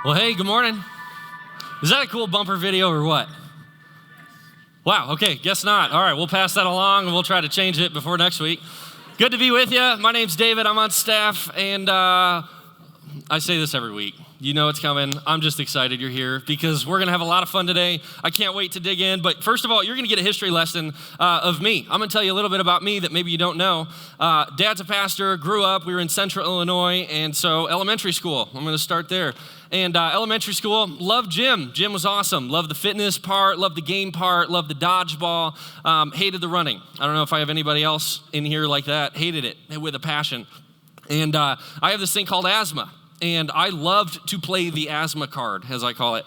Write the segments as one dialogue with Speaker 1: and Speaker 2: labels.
Speaker 1: Well, hey, good morning. Is that a cool bumper video or what? Wow, okay, guess not. All right, we'll pass that along and we'll try to change it before next week. Good to be with you. My name's David. I'm on staff, and I say this every week. You know it's coming. I'm just excited you're here because we're going to have a lot of fun today. I can't wait to dig in. But first of all, you're going to get a history lesson of me. I'm going to tell you a little bit about me that maybe you don't know. Dad's a pastor, grew up. We were in Central Illinois, and so elementary school. I'm going to start there. And elementary school, loved gym. Gym was awesome. Loved the fitness part, loved the game part, loved the dodgeball, hated the running. I don't know if I have anybody else in here like that. Hated it with a passion. And I have this thing called asthma. And I loved to play the asthma card, as I call it.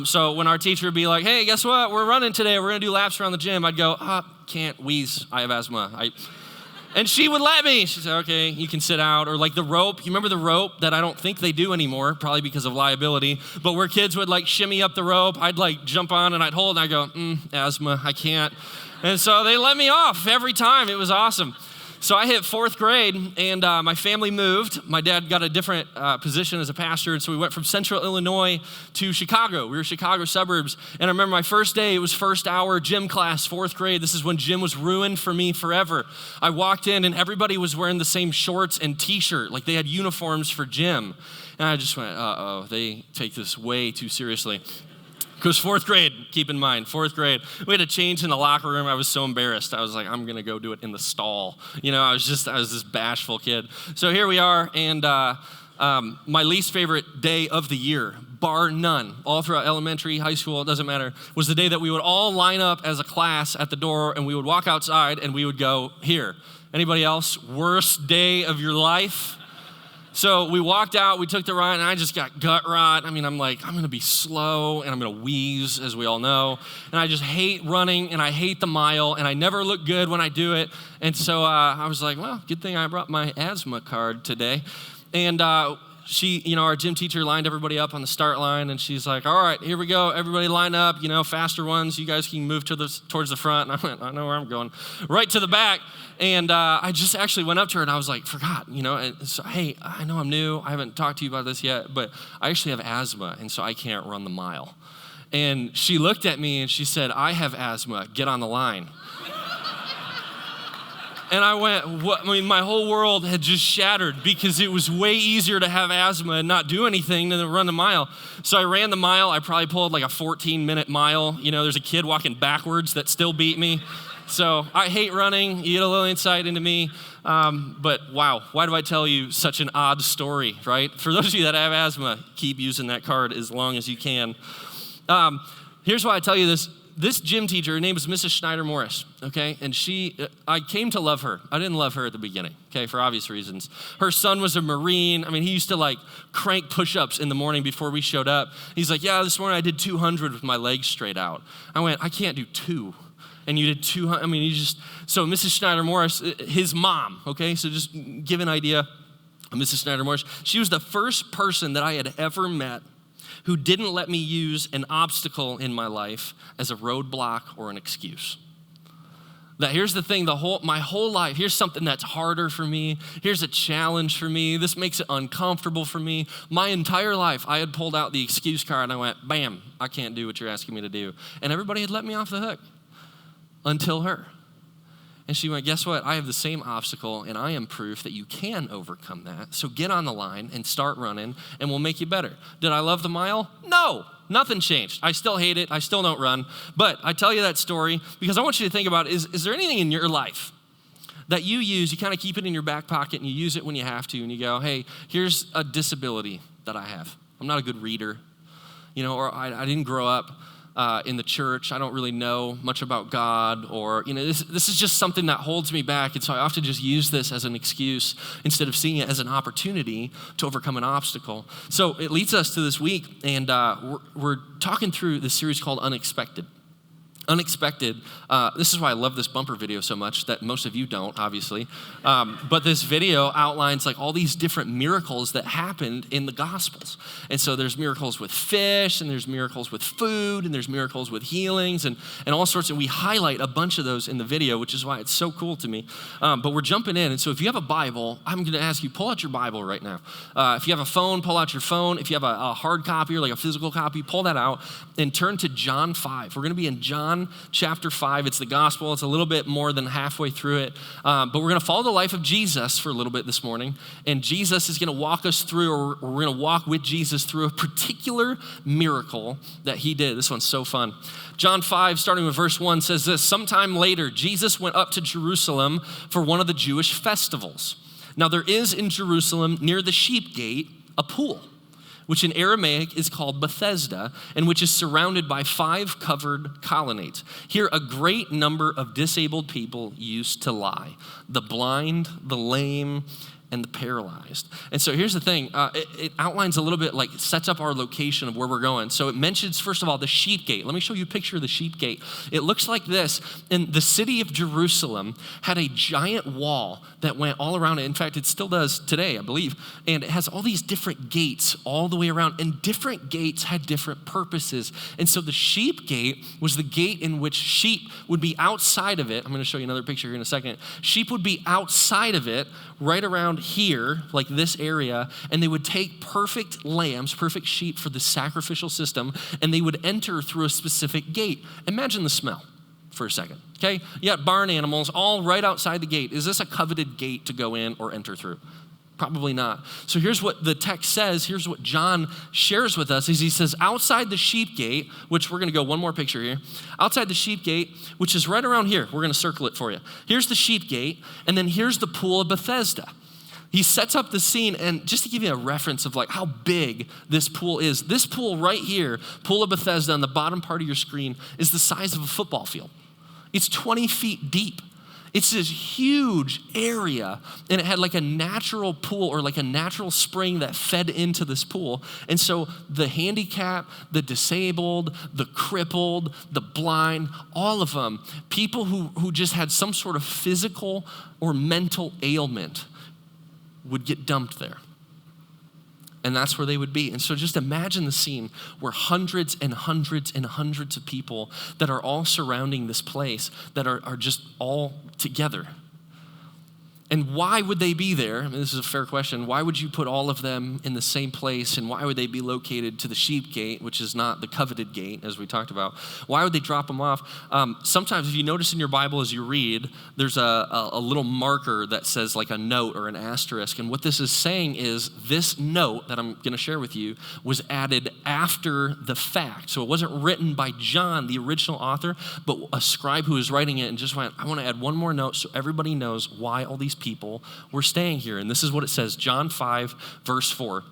Speaker 1: So when our teacher would be like, hey, guess what? We're running today. We're going to do laps around the gym. I'd go, can't wheeze. I have asthma. And she would let me. She said, okay, you can sit out. Or like the rope. You remember the rope that I don't think they do anymore, probably because of liability. But where kids would like shimmy up the rope, I'd like jump on and I'd hold and I'd go, asthma, I can't. And so they let me off every time. It was awesome. So I hit fourth grade, and my family moved. My dad got a different position as a pastor, and so we went from Central Illinois to Chicago. We were Chicago suburbs, and I remember my first day, it was first hour gym class, fourth grade. This is when gym was ruined for me forever. I walked in, and everybody was wearing the same shorts and t-shirt, like they had uniforms for gym. And I just went, uh-oh, they take this way too seriously. Because fourth grade, keep in mind, fourth grade, we had a change in the locker room. I was so embarrassed. I was like, I'm going to go do it in the stall. You know, I was this bashful kid. So here we are, and my least favorite day of the year, bar none, all throughout elementary, high school, it doesn't matter, was the day that we would all line up as a class at the door, and we would walk outside, and we would go, here. Anybody else? Worst day of your life? So we walked out, we took the ride, and I just got gut rot. I mean, I'm like, I'm going to be slow, and I'm going to wheeze, as we all know. And I just hate running, and I hate the mile, and I never look good when I do it. And so I was like, well, good thing I brought my asthma card today. And she, our gym teacher lined everybody up on the start line, and she's like, all right, here we go. Everybody line up, faster ones. You guys can move towards the front. And I went, I know where I'm going. Right to the back. And I just actually went up to her, and I was like, forgot, and so, hey, I know I'm new. I haven't talked to you about this yet, but I actually have asthma, and so I can't run the mile. And she looked at me, and she said, I have asthma. Get on the line. And I went, what? I mean, my whole world had just shattered because it was way easier to have asthma and not do anything than to run the mile. So I ran the mile. I probably pulled like a 14-minute mile. There's a kid walking backwards that still beat me. So I hate running. You get a little insight into me. But wow, why do I tell you such an odd story, right? For those of you that have asthma, keep using that card as long as you can. Here's why I tell you this. This gym teacher, her name is Mrs. Schneider-Morris, okay? And I came to love her. I didn't love her at the beginning, okay, for obvious reasons. Her son was a Marine. I mean, he used to like crank push-ups in the morning before we showed up. He's like, yeah, this morning I did 200 with my legs straight out. I went, I can't do 2. And you did 200, I mean, so Mrs. Schneider-Morris, his mom, okay? So just give an idea of Mrs. Schneider-Morris. She was the first person that I had ever met who didn't let me use an obstacle in my life as a roadblock or an excuse. That here's the thing, my whole life, here's something that's harder for me. Here's a challenge for me. This makes it uncomfortable for me. My entire life, I had pulled out the excuse card and I went, bam, I can't do what you're asking me to do. And everybody had let me off the hook until her. And she went, guess what? I have the same obstacle, and I am proof that you can overcome that. So get on the line and start running, and we'll make you better. Did I love the mile? No, nothing changed. I still hate it. I still don't run. But I tell you that story because I want you to think about, is there anything in your life that you use, you kind of keep it in your back pocket, and you use it when you have to, and you go, hey, here's a disability that I have. I'm not a good reader, or I didn't grow up in the church. I don't really know much about God, or, this is just something that holds me back. And so I often just use this as an excuse instead of seeing it as an opportunity to overcome an obstacle. So it leads us to this week, and we're talking through this series called Unexpected. Unexpected. This is why I love this bumper video so much that most of you don't, obviously. But this video outlines like all these different miracles that happened in the Gospels. And so there's miracles with fish, and there's miracles with food, and there's miracles with healings, and all sorts. And we highlight a bunch of those in the video, which is why it's so cool to me. But we're jumping in. And so if you have a Bible, I'm going to ask you, pull out your Bible right now. If you have a phone, pull out your phone. If you have a hard copy or like a physical copy, pull that out and turn to John 5. We're going to be in John chapter 5. It's the gospel. It's a little bit more than halfway through it. But we're going to follow the life of Jesus for a little bit this morning. And Jesus is going to walk us through, or we're going to walk with Jesus through a particular miracle that he did. This one's so fun. John 5, starting with verse 1, says this: "Sometime later, Jesus went up to Jerusalem for one of the Jewish festivals. Now there is in Jerusalem near the sheep gate a pool, which in Aramaic is called Bethesda, and which is surrounded by 5 covered colonnades. Here a great number of disabled people used to lie: the blind, the lame, and the paralyzed." And so here's the thing. It outlines a little bit, like sets up our location of where we're going. So it mentions, first of all, the sheep gate. Let me show you a picture of the sheep gate. It looks like this. And the city of Jerusalem had a giant wall that went all around it. In fact, it still does today, I believe. And it has all these different gates all the way around. And different gates had different purposes. And so the sheep gate was the gate in which sheep would be outside of it. I'm going to show you another picture here in a second. Sheep would be outside of it, right around here, like this area, and they would take perfect lambs, perfect sheep for the sacrificial system, and they would enter through a specific gate. Imagine the smell for a second, okay? You got barn animals all right outside the gate. Is this a coveted gate to go in or enter through? Probably not. So here's what the text says. Here's what John shares with us. Is he says, outside the sheep gate, which we're going to go one more picture here. Outside the sheep gate, which is right around here. We're going to circle it for you. Here's the sheep gate, and then here's the pool of Bethesda. He sets up the scene, and just to give you a reference of like how big this pool is, this pool right here, pool of Bethesda on the bottom part of your screen, is the size of a football field. It's 20 feet deep. It's this huge area, and it had like a natural pool or like a natural spring that fed into this pool. And so the handicapped, the disabled, the crippled, the blind, all of them, people who just had some sort of physical or mental ailment would get dumped there. And that's where they would be. And so just imagine the scene where hundreds and hundreds and hundreds of people that are all surrounding this place that are just all together. And why would they be there? I mean, this is a fair question. Why would you put all of them in the same place, and why would they be located to the sheep gate, which is not the coveted gate, as we talked about? Why would they drop them off? Sometimes if you notice in your Bible as you read, there's a little marker that says like a note or an asterisk. And what this is saying is this note that I'm going to share with you was added after the fact. So it wasn't written by John, the original author, but a scribe who was writing it and just went, I want to add one more note so everybody knows why all these people were staying here. And this is what it says, John 5, verse 4.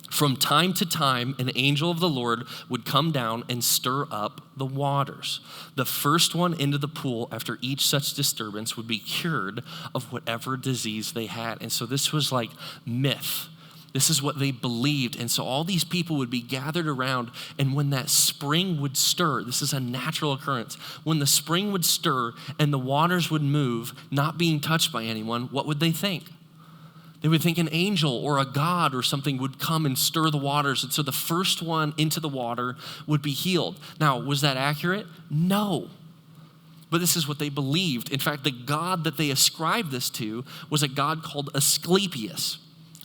Speaker 1: "From time to time, an angel of the Lord would come down and stir up the waters. The first one into the pool after each such disturbance would be cured of whatever disease they had." And so this was like myth. This is what they believed. And so all these people would be gathered around, and when that spring would stir, this is a natural occurrence. When the spring would stir and the waters would move, not being touched by anyone, what would they think? They would think an angel or a god or something would come and stir the waters. And so the first one into the water would be healed. Now, was that accurate? No. But this is what they believed. In fact, the god that they ascribed this to was a god called Asclepius.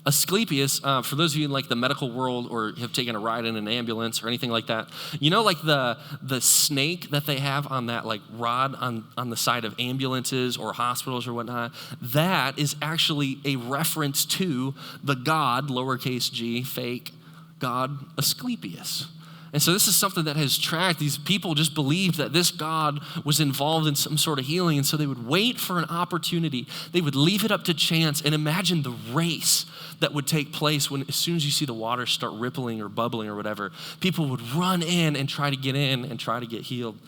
Speaker 1: Asclepius, for those of you in like the medical world or have taken a ride in an ambulance or anything like that, you know, like the snake that they have on that like rod on the side of ambulances or hospitals or whatnot, that is actually a reference to the god, lowercase g, fake god Asclepius. And so this is something that has tracked. These people just believed that this God was involved in some sort of healing, and so they would wait for an opportunity. They would leave it up to chance, and imagine the race that would take place when, as soon as you see the water start rippling or bubbling or whatever, people would run in and try to get in and try to get healed.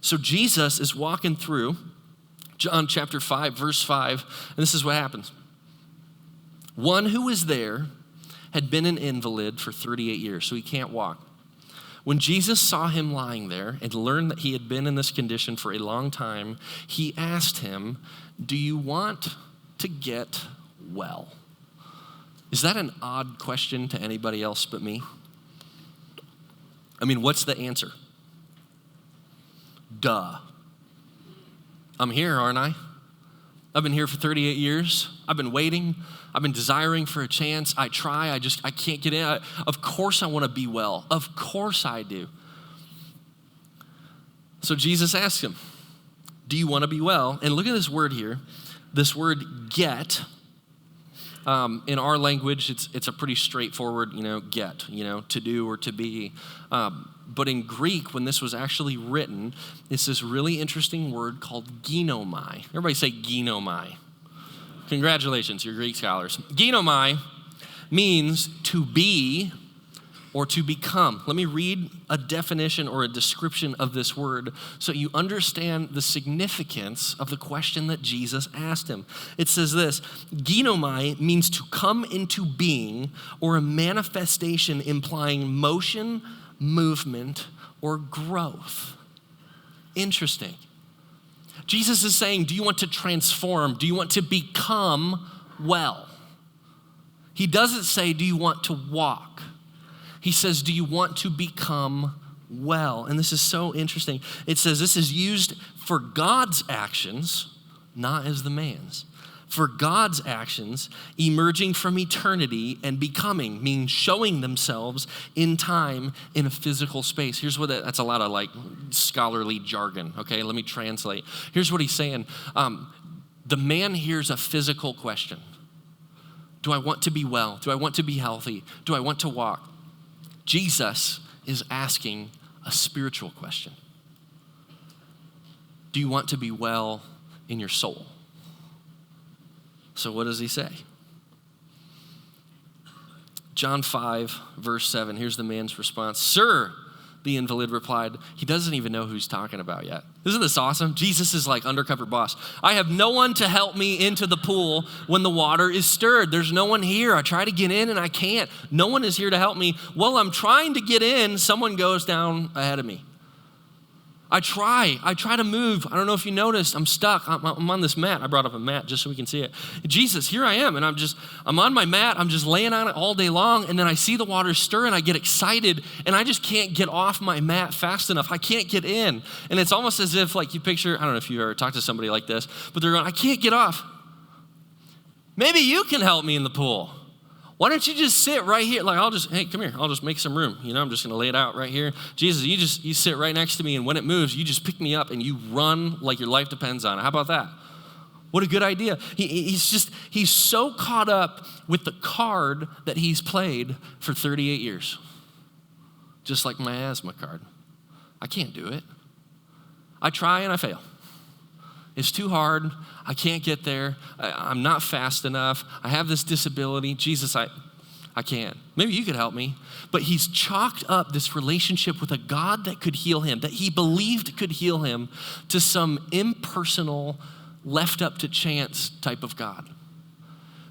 Speaker 1: So Jesus is walking through John chapter 5, verse 5, and this is what happens. One who was there had been an invalid for 38 years, so he can't walk. When Jesus saw him lying there and learned that he had been in this condition for a long time, he asked him, "Do you want to get well?" Is that an odd question to anybody else but me? I mean, what's the answer? Duh. I'm here, aren't I? I've been here for 38 years. I've been waiting. I've been desiring for a chance. I try. I can't get in. Of course I want to be well. Of course I do. So Jesus asked him, "Do you want to be well?" And look at this word here. This word get. In our language, it's a pretty straightforward, get, to do or to be. But in Greek, when this was actually written, it's this really interesting word called ginomai. Everybody say ginomai. Congratulations, you're Greek scholars. Ginomai means to be or to become. Let me read a definition or a description of this word so you understand the significance of the question that Jesus asked him. It says this: ginomai means to come into being or a manifestation implying motion, movement, or growth. Interesting. Jesus is saying, do you want to transform? Do you want to become well? He doesn't say, do you want to walk? He says, do you want to become well? And this is so interesting. It says this is used for God's actions, not as the man's. For God's actions emerging from eternity and becoming, means showing themselves in time in a physical space. Here's what that's a lot of scholarly jargon, okay? Let me translate. Here's what he's saying. The man hears a physical question. Do I want to be well? Do I want to be healthy? Do I want to walk? Jesus is asking a spiritual question. Do you want to be well in your soul? So what does he say? John 5, verse 7, here's the man's response. "Sir," the invalid replied. He doesn't even know who he's talking about yet. Isn't this awesome? Jesus is like undercover boss. "I have no one to help me into the pool when the water is stirred. There's no one here. I try to get in and I can't. No one is here to help me. While I'm trying to get in, someone goes down ahead of me. I try to move. I don't know if you noticed, I'm stuck. I'm on this mat. I brought up a mat just so we can see it. Jesus, here I am, and I'm on my mat. I'm just laying on it all day long, and then I see the water stir, and I get excited, and I just can't get off my mat fast enough. I can't get in. And it's almost as if, you picture, I don't know if you ever talked to somebody like this, but they're going, I can't get off. Maybe you can help me in the pool. Why don't you just sit right here? Hey, come here. I'll just make some room. I'm just going to lay it out right here. Jesus, you sit right next to me, and when it moves, you just pick me up and you run like your life depends on it. How about that? What a good idea. He's so caught up with the card that he's played for 38 years. Just like my asthma card. I can't do it. I try and I fail. It's too hard. I can't get there. I'm not fast enough. I have this disability. Jesus, I can't. Maybe you could help me. But he's chalked up this relationship with a God that could heal him, that he believed could heal him, to some impersonal, left up to chance type of God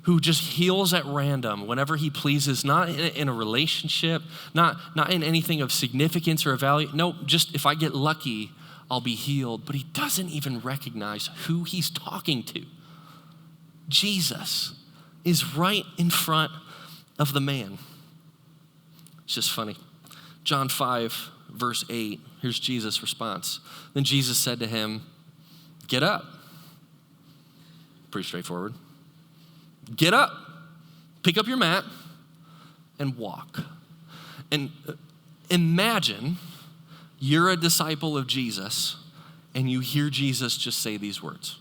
Speaker 1: who just heals at random whenever he pleases, not in a relationship, not in anything of significance or of value. No, just if I get lucky, I'll be healed. But he doesn't even recognize who he's talking to. Jesus is right in front of the man. It's just funny. John 5, verse 8, here's Jesus' response. Then Jesus said to him, "Get up." Pretty straightforward. Get up, pick up your mat, and walk. And imagine you're a disciple of Jesus, and you hear Jesus just say these words.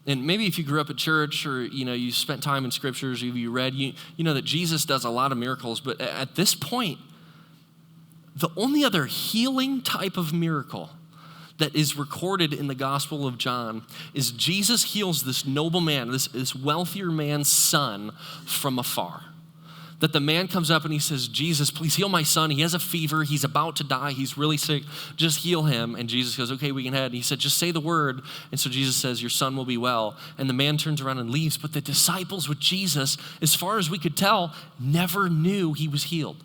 Speaker 1: And maybe if you grew up at church, or you spent time in scriptures, or you read, you know that Jesus does a lot of miracles. But at this point, the only other healing type of miracle that is recorded in the Gospel of John is Jesus heals this noble man, this wealthier man's son from afar. That the man comes up and he says, "Jesus, please heal my son. He has a fever. He's about to die. He's really sick. Just heal him." And Jesus goes, "Okay, we can head." And he said, "Just say the word." And so Jesus says, "Your son will be well." And the man turns around and leaves. But the disciples with Jesus, as far as we could tell, never knew he was healed.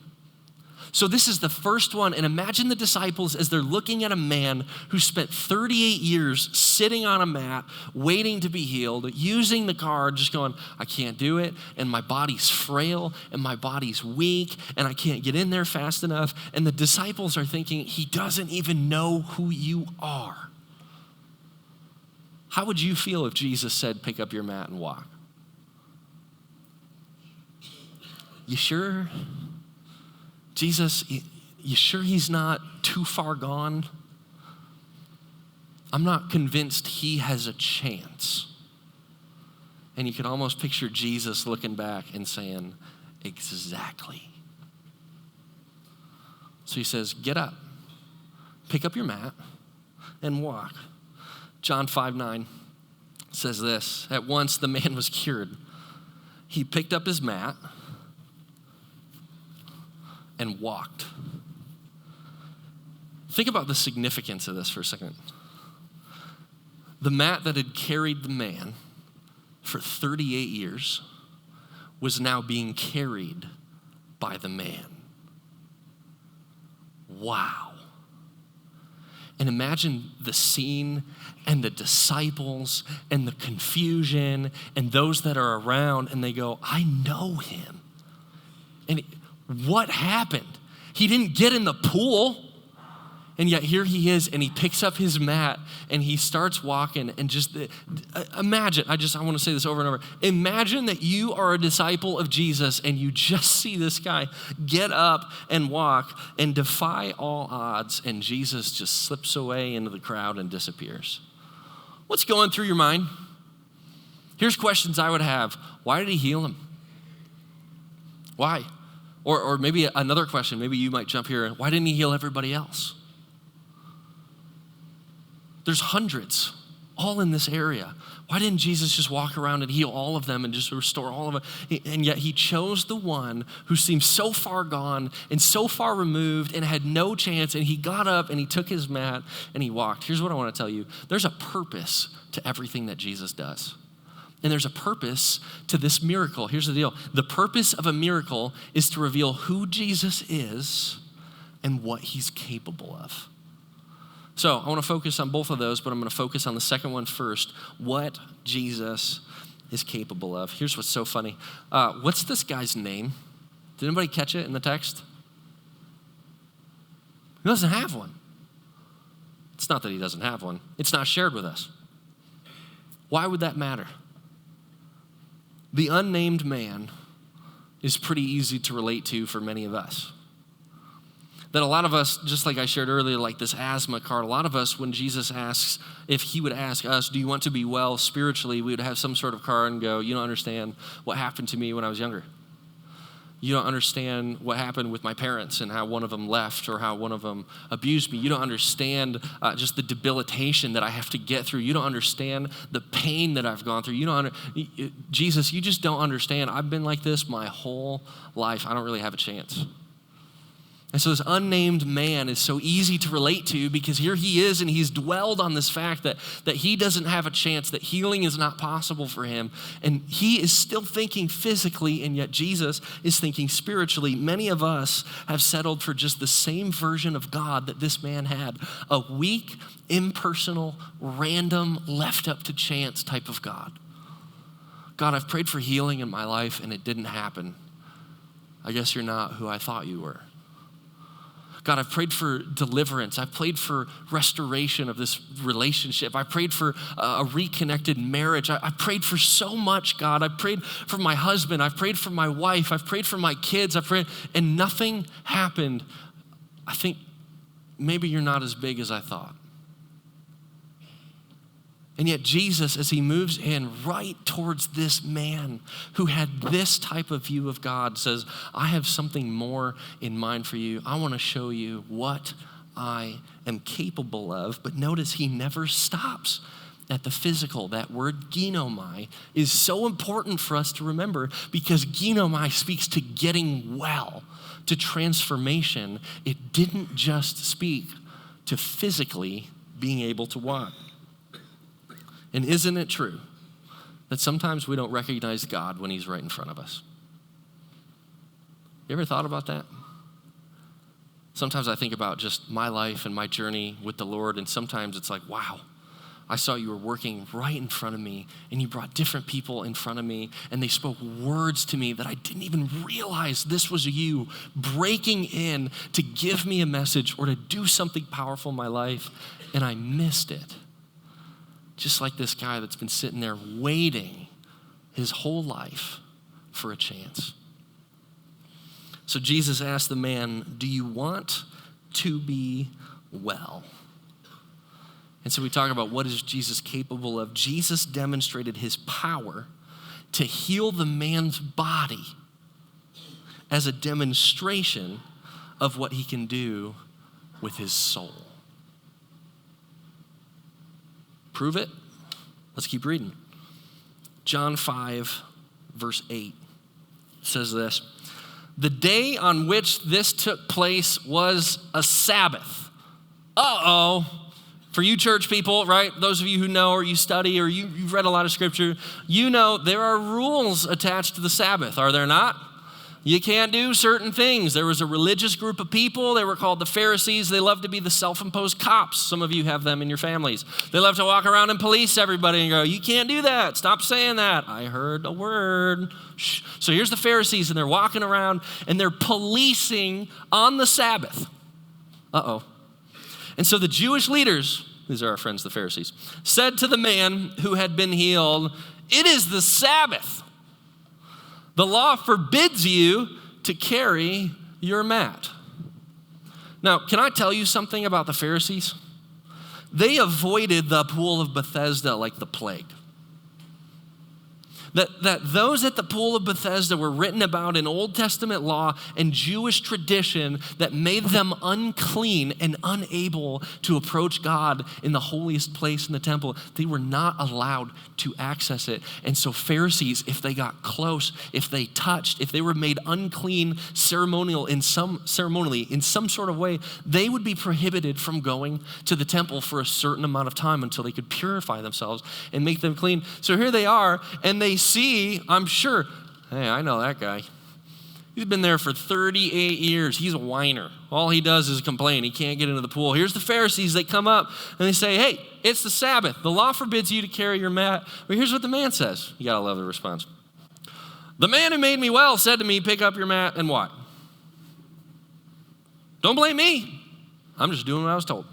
Speaker 1: So this is the first one, and imagine the disciples as they're looking at a man who spent 38 years sitting on a mat, waiting to be healed, using the card, just going, I can't do it, and my body's frail, and my body's weak, and I can't get in there fast enough. And the disciples are thinking, he doesn't even know who you are. How would you feel if Jesus said, pick up your mat and walk? You sure? Jesus, you sure he's not too far gone? I'm not convinced he has a chance. And you can almost picture Jesus looking back and saying, exactly. So he says, get up, pick up your mat, and walk. John 5:9 says this, at once the man was cured. He picked up his mat and walked. Think about the significance of this for a second. The mat that had carried the man for 38 years was now being carried by the man. Wow. And imagine the scene and the disciples and the confusion and those that are around, and they go, I know him. And what happened? He didn't get in the pool, and yet here he is, and he picks up his mat, and he starts walking, and just imagine, I want to say this over and over, imagine that you are a disciple of Jesus, and you just see this guy get up and walk and defy all odds, and Jesus just slips away into the crowd and disappears. What's going through your mind? Here's questions I would have. Why did he heal him? Why? Or maybe another question, maybe you might jump here. Why didn't he heal everybody else? There's hundreds all in this area. Why didn't Jesus just walk around and heal all of them and just restore all of them? And yet he chose the one who seemed so far gone and so far removed and had no chance, and he got up and he took his mat and he walked. Here's what I want to tell you. There's a purpose to everything that Jesus does. And there's a purpose to this miracle. Here's the deal. The purpose of a miracle is to reveal who Jesus is and what he's capable of. So I want to focus on both of those, but I'm going to focus on the second one first, what Jesus is capable of. Here's what's so funny. What's this guy's name? Did anybody catch it in the text? He doesn't have one. It's not that he doesn't have one. It's not shared with us. Why would that matter? The unnamed man is pretty easy to relate to for many of us. That a lot of us, just like I shared earlier, like this asthma card, a lot of us, when Jesus asks, if he would ask us, do you want to be well spiritually, we would have some sort of card and go, you don't understand what happened to me when I was younger. You don't understand what happened with my parents and how one of them left or how one of them abused me. You don't understand just the debilitation that I have to get through. You don't understand the pain that I've gone through. Jesus, you just don't understand. I've been like this my whole life. I don't really have a chance. And so this unnamed man is so easy to relate to because here he is and he's dwelled on this fact that he doesn't have a chance, that healing is not possible for him. And he is still thinking physically, and yet Jesus is thinking spiritually. Many of us have settled for just the same version of God that this man had, a weak, impersonal, random, left up to chance type of God. God, I've prayed for healing in my life and it didn't happen. I guess you're not who I thought you were. God, I've prayed for deliverance. I've prayed for restoration of this relationship. I prayed for a reconnected marriage. I prayed for so much, God. I prayed for my husband. I've prayed for my wife. I've prayed for my kids. I've prayed, and nothing happened. I think maybe you're not as big as I thought. And yet Jesus, as he moves in right towards this man who had this type of view of God, says, I have something more in mind for you. I want to show you what I am capable of. But notice he never stops at the physical. That word ginomai is so important for us to remember because ginomai speaks to getting well, to transformation. It didn't just speak to physically being able to walk. And isn't it true that sometimes we don't recognize God when he's right in front of us? You ever thought about that? Sometimes I think about just my life and my journey with the Lord, and sometimes it's like, wow, I saw you were working right in front of me, and you brought different people in front of me, and they spoke words to me that I didn't even realize this was you breaking in to give me a message or to do something powerful in my life, and I missed it. Just like this guy that's been sitting there waiting his whole life for a chance. So Jesus asked the man, do you want to be well? And so we talk about what is Jesus capable of. Jesus demonstrated his power to heal the man's body as a demonstration of what he can do with his soul. Prove it? Let's keep reading. John 5, verse 8 says this. The day on which this took place was a Sabbath. Uh-oh. For you church people, right, those of you who know or you study or you've read a lot of scripture, you know there are rules attached to the Sabbath, are there not? You can't do certain things. There was a religious group of people. They were called the Pharisees. They loved to be the self-imposed cops. Some of you have them in your families. They love to walk around and police everybody and go, you can't do that. Stop saying that. I heard a word. Shh. So here's the Pharisees, and they're walking around, and they're policing on the Sabbath. Uh-oh. And so the Jewish leaders, these are our friends, the Pharisees, said to the man who had been healed, it is the Sabbath. The law forbids you to carry your mat. Now, can I tell you something about the Pharisees? They avoided the pool of Bethesda like the plague. That those at the pool of Bethesda were written about in Old Testament law and Jewish tradition that made them unclean and unable to approach God in the holiest place in the temple. They were not allowed to access it. And so Pharisees, if they got close, if they touched, if they were made unclean ceremonially in some sort of way, they would be prohibited from going to the temple for a certain amount of time until they could purify themselves and make them clean. So here they are, and they see, I'm sure, hey, I know that guy. He's been there for 38 years. He's a whiner. All he does is complain. He can't get into the pool. Here's the Pharisees. They come up and they say, hey, it's the Sabbath. The law forbids you to carry your mat. But here's what the man says. You got to love the response. The man who made me well said to me, pick up your mat and what? Don't blame me. I'm just doing what I was told.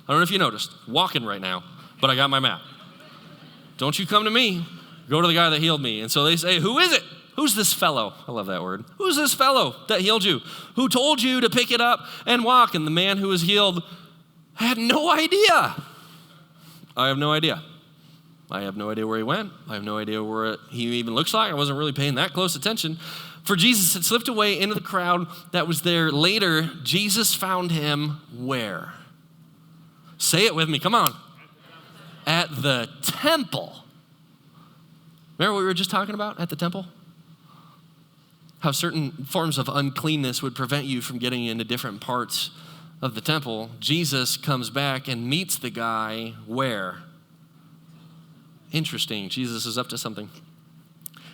Speaker 1: I don't know if you noticed. Walking right now, but I got my mat. Don't you come to me. Go to the guy that healed me. And so they say, who is it? Who's this fellow? I love that word. Who's this fellow that healed you? Who told you to pick it up and walk? And the man who was healed had no idea. I have no idea. I have no idea where he went. I have no idea where he even looks like. I wasn't really paying that close attention. For Jesus had slipped away into the crowd that was there. Later, Jesus found him where? Say it with me. Come on. At the temple. Remember what we were just talking about at the temple? How certain forms of uncleanness would prevent you from getting into different parts of the temple. Jesus comes back and meets the guy where? Interesting. Jesus is up to something.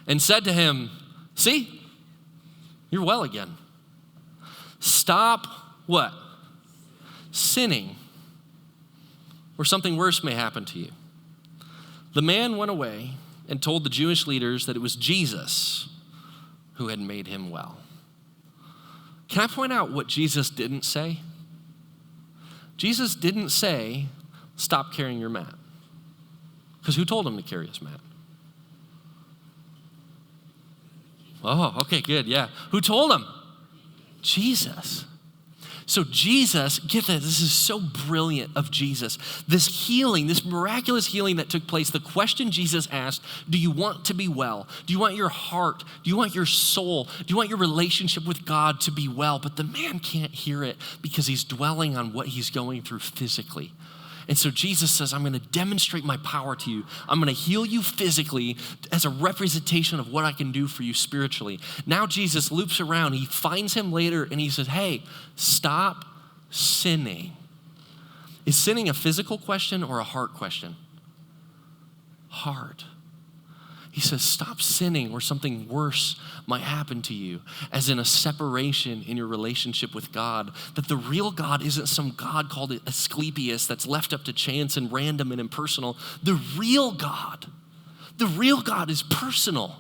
Speaker 1: And said to him, see, you're well again. Stop what? Sinning, or something worse may happen to you. The man went away and told the Jewish leaders that it was Jesus who had made him well. Can I point out what Jesus didn't say? Jesus didn't say, stop carrying your mat. Because who told him to carry his mat? Oh, okay, good, yeah. Who told him? Jesus. So Jesus, get that, this is so brilliant of Jesus. This healing, this miraculous healing that took place, the question Jesus asked, do you want to be well? Do you want your heart? Do you want your soul? Do you want your relationship with God to be well? But the man can't hear it because he's dwelling on what he's going through physically. And so Jesus says, I'm going to demonstrate my power to you. I'm going to heal you physically as a representation of what I can do for you spiritually. Now Jesus loops around. He finds him later and he says, hey, stop sinning. Is sinning a physical question or a heart question? Heart. He says, stop sinning or something worse might happen to you, as in a separation in your relationship with God. That the real God isn't some God called Asclepius that's left up to chance and random and impersonal. The real God is personal.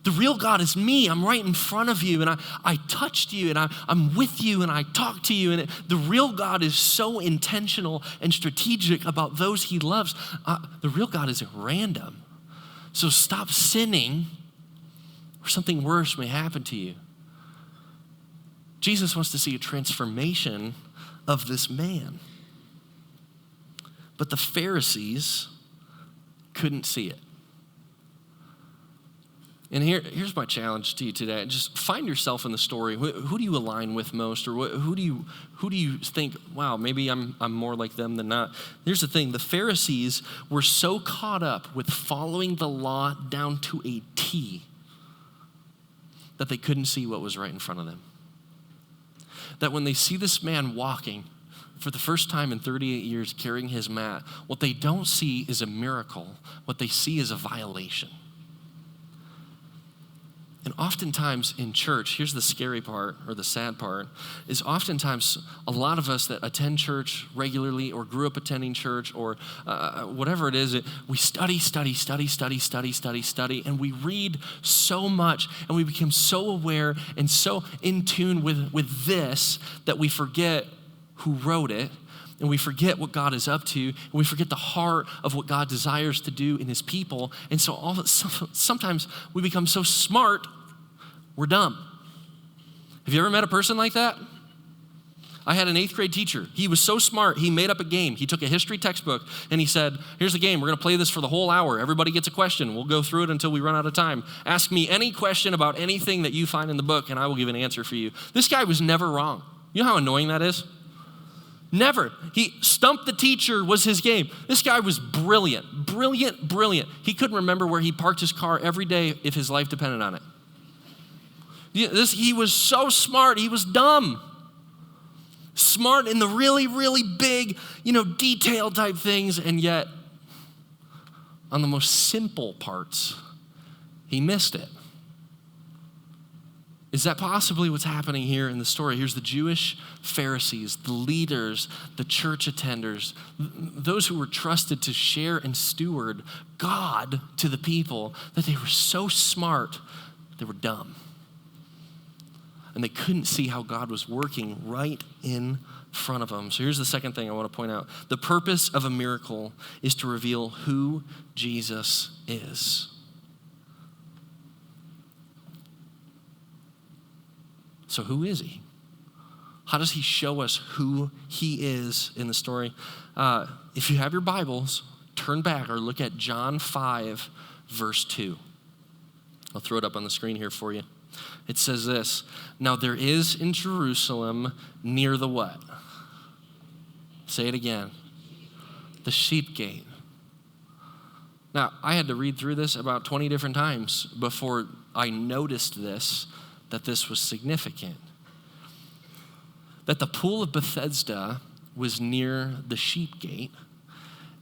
Speaker 1: The real God is me. I'm right in front of you, and I touched you, and I'm with you, and I talk to you. And the real God is so intentional and strategic about those he loves. The real God isn't random. So stop sinning, or something worse may happen to you. Jesus wants to see a transformation of this man. But the Pharisees couldn't see it. And here's my challenge to you today. Just find yourself in the story. Who do you align with most? Or who do you think, wow, maybe I'm more like them than not? Here's the thing. The Pharisees were so caught up with following the law down to a T that they couldn't see what was right in front of them. That when they see this man walking for the first time in 38 years carrying his mat, what they don't see is a miracle. What they see is a violation. And oftentimes in church, here's the scary part, or the sad part, is oftentimes a lot of us that attend church regularly or grew up attending church or whatever it is, we study, and we read so much, and we become so aware and so in tune with this that we forget who wrote it, and we forget what God is up to, and we forget the heart of what God desires to do in his people. And so sometimes we become so smart, we're dumb. Have you ever met a person like that? I had an 8th grade teacher. He was so smart, he made up a game. He took a history textbook and he said, here's the game. We're going to play this for the whole hour. Everybody gets a question. We'll go through it until we run out of time. Ask me any question about anything that you find in the book and I will give an answer for you. This guy was never wrong. You know how annoying that is? Never. He stumped the teacher was his game. This guy was brilliant. He couldn't remember where he parked his car every day if his life depended on it. He was so smart, he was dumb. Smart in the really, really big, detail type things, and yet on the most simple parts, he missed it. Is that possibly what's happening here in the story? Here's the Jewish Pharisees, the leaders, the church attenders, those who were trusted to share and steward God to the people, that they were so smart, they were dumb. And they couldn't see how God was working right in front of them. So here's the second thing I want to point out. The purpose of a miracle is to reveal who Jesus is. So who is he? How does he show us who he is in the story? If you have your Bibles, turn back or look at John 5, verse 2. I'll throw it up on the screen here for you. It says this, now there is in Jerusalem near the what? Say it again. The sheep gate. Now, I had to read through this about 20 different times before I noticed that this was significant. That the pool of Bethesda was near the sheep gate.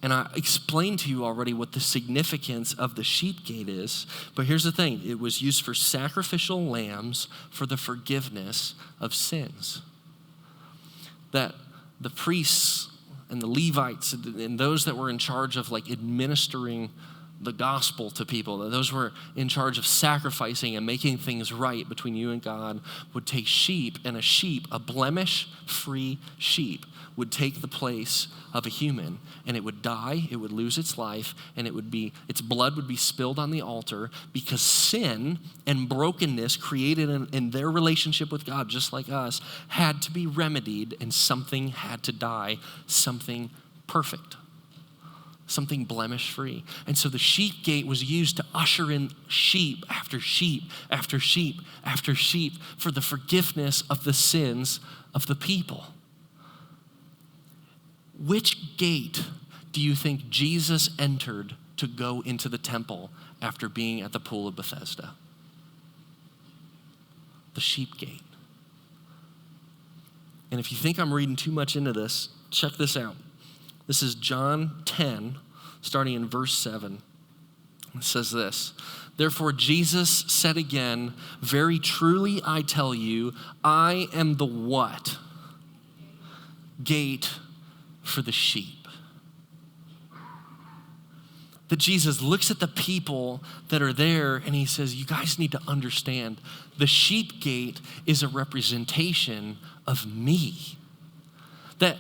Speaker 1: And I explained to you already what the significance of the sheep gate is. But here's the thing. It was used for sacrificial lambs for the forgiveness of sins. That the priests and the Levites and those that were in charge of administering the gospel to people, that those who were in charge of sacrificing and making things right between you and God, would take sheep, and a blemish-free sheep, would take the place of a human, and it would die, it would lose its life, and its blood would be spilled on the altar, because sin and brokenness created in their relationship with God, just like us, had to be remedied, and something had to die, something perfect. Something blemish-free. And so the sheep gate was used to usher in sheep after sheep after sheep after sheep for the forgiveness of the sins of the people. Which gate do you think Jesus entered to go into the temple after being at the pool of Bethesda? The sheep gate. And if you think I'm reading too much into this, check this out. This is John 10, starting in verse 7. It says this, therefore Jesus said again, very truly I tell you, I am the what? Gate for the sheep. That Jesus looks at the people that are there and he says, you guys need to understand, the sheep gate is a representation of me. That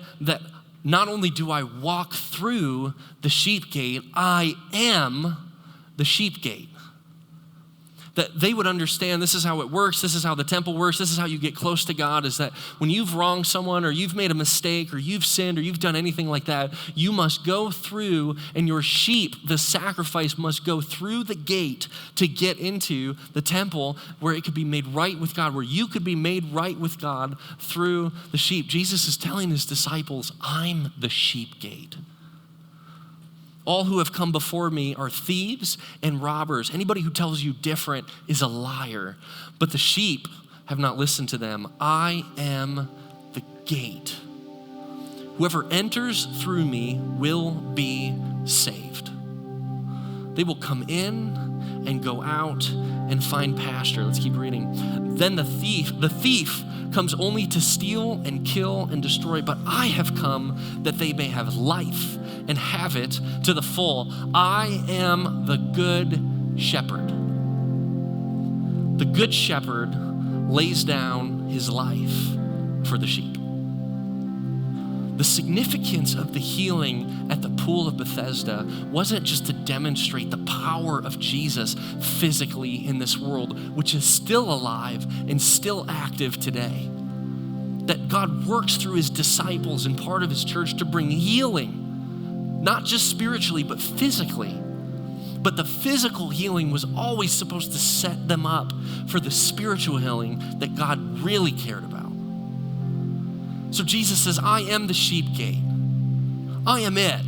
Speaker 1: not only do I walk through the sheep gate, I am the sheep gate. That they would understand this is how it works, this is how the temple works, this is how you get close to God, is that when you've wronged someone or you've made a mistake or you've sinned or you've done anything like that, you must go through, and your sheep, the sacrifice, must go through the gate to get into the temple where it could be made right with God, where you could be made right with God through the sheep. Jesus is telling his disciples, I'm the sheep gate. All who have come before me are thieves and robbers. Anybody who tells you different is a liar. But the sheep have not listened to them. I am the gate. Whoever enters through me will be saved. They will come in and go out and find pasture. Let's keep reading. Then the thief comes only to steal and kill and destroy, but I have come that they may have life and have it to the full. I am the good shepherd. The good shepherd lays down his life for the sheep. The significance of the healing at the pool of Bethesda wasn't just to demonstrate the power of Jesus physically in this world, which is still alive and still active today. That God works through his disciples and part of his church to bring healing, not just spiritually, but physically. But the physical healing was always supposed to set them up for the spiritual healing that God really cared about. So Jesus says, I am the sheep gate. I am it.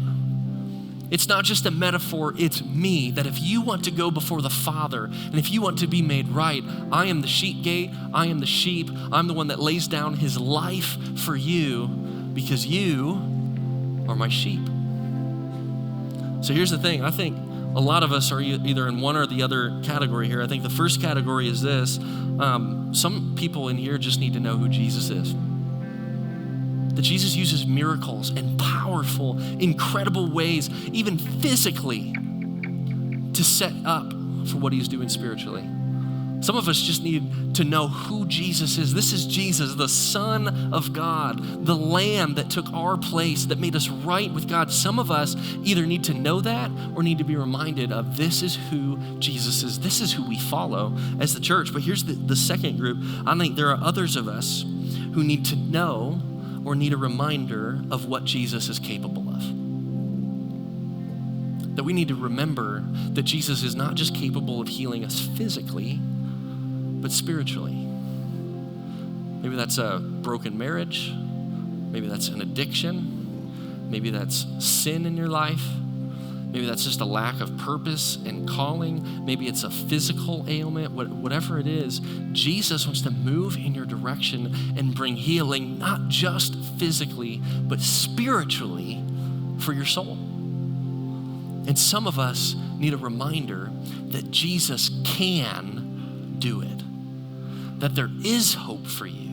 Speaker 1: It's not just a metaphor, it's me, that if you want to go before the Father, and if you want to be made right, I am the sheep gate, I am the sheep, I'm the one that lays down his life for you, because you are my sheep. So here's the thing, I think a lot of us are either in one or the other category here. I think the first category is this, some people in here just need to know who Jesus is. That Jesus uses miracles and powerful, incredible ways, even physically, to set up for what he's doing spiritually. Some of us just need to know who Jesus is. This is Jesus, the Son of God, the Lamb that took our place, that made us right with God. Some of us either need to know that or need to be reminded of this is who Jesus is. This is who we follow as the church. But here's the second group. I think there are others of us who need to know or need a reminder of what Jesus is capable of. That we need to remember that Jesus is not just capable of healing us physically, but spiritually. Maybe that's a broken marriage. Maybe that's an addiction. Maybe that's sin in your life. Maybe that's just a lack of purpose and calling. Maybe it's a physical ailment, whatever it is. Jesus wants to move in your direction and bring healing, not just physically, but spiritually for your soul. And some of us need a reminder that Jesus can do it, that there is hope for you.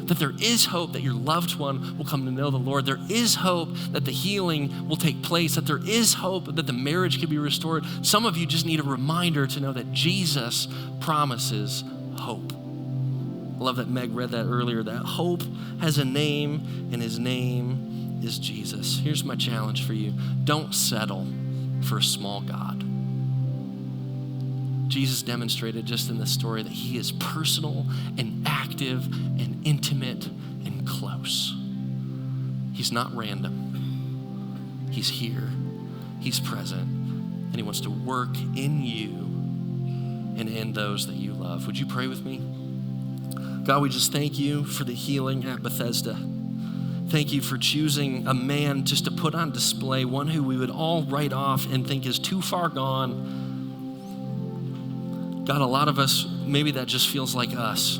Speaker 1: That there is hope that your loved one will come to know the Lord. There is hope that the healing will take place, that there is hope that the marriage can be restored. Some of you just need a reminder to know that Jesus promises hope. I love that Meg read that earlier, that hope has a name and his name is Jesus. Here's my challenge for you. Don't settle for a small God. Jesus demonstrated just in this story that he is personal and active and intimate and close. He's not random. He's here. He's present. And he wants to work in you and in those that you love. Would you pray with me? God, we just thank you for the healing at Bethesda. Thank you for choosing a man just to put on display, one who we would all write off and think is too far gone. God, a lot of us, maybe that just feels like us.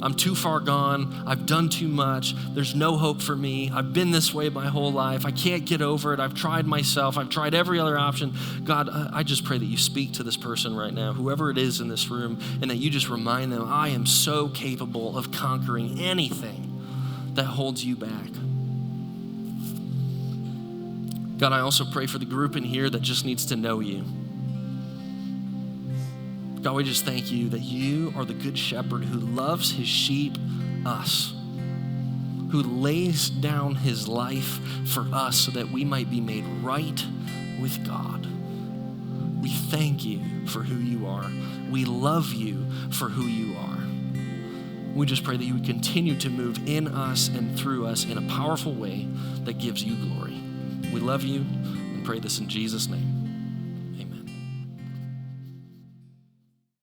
Speaker 1: I'm too far gone. I've done too much. There's no hope for me. I've been this way my whole life. I can't get over it. I've tried myself. I've tried every other option. God, I just pray that you speak to this person right now, whoever it is in this room, and that you just remind them, I am so capable of conquering anything that holds you back. God, I also pray for the group in here that just needs to know you. God, we just thank you that you are the good shepherd who loves his sheep, us, who lays down his life for us so that we might be made right with God. We thank you for who you are. We love you for who you are. We just pray that you would continue to move in us and through us in a powerful way that gives you glory. We love you and pray this in Jesus' name.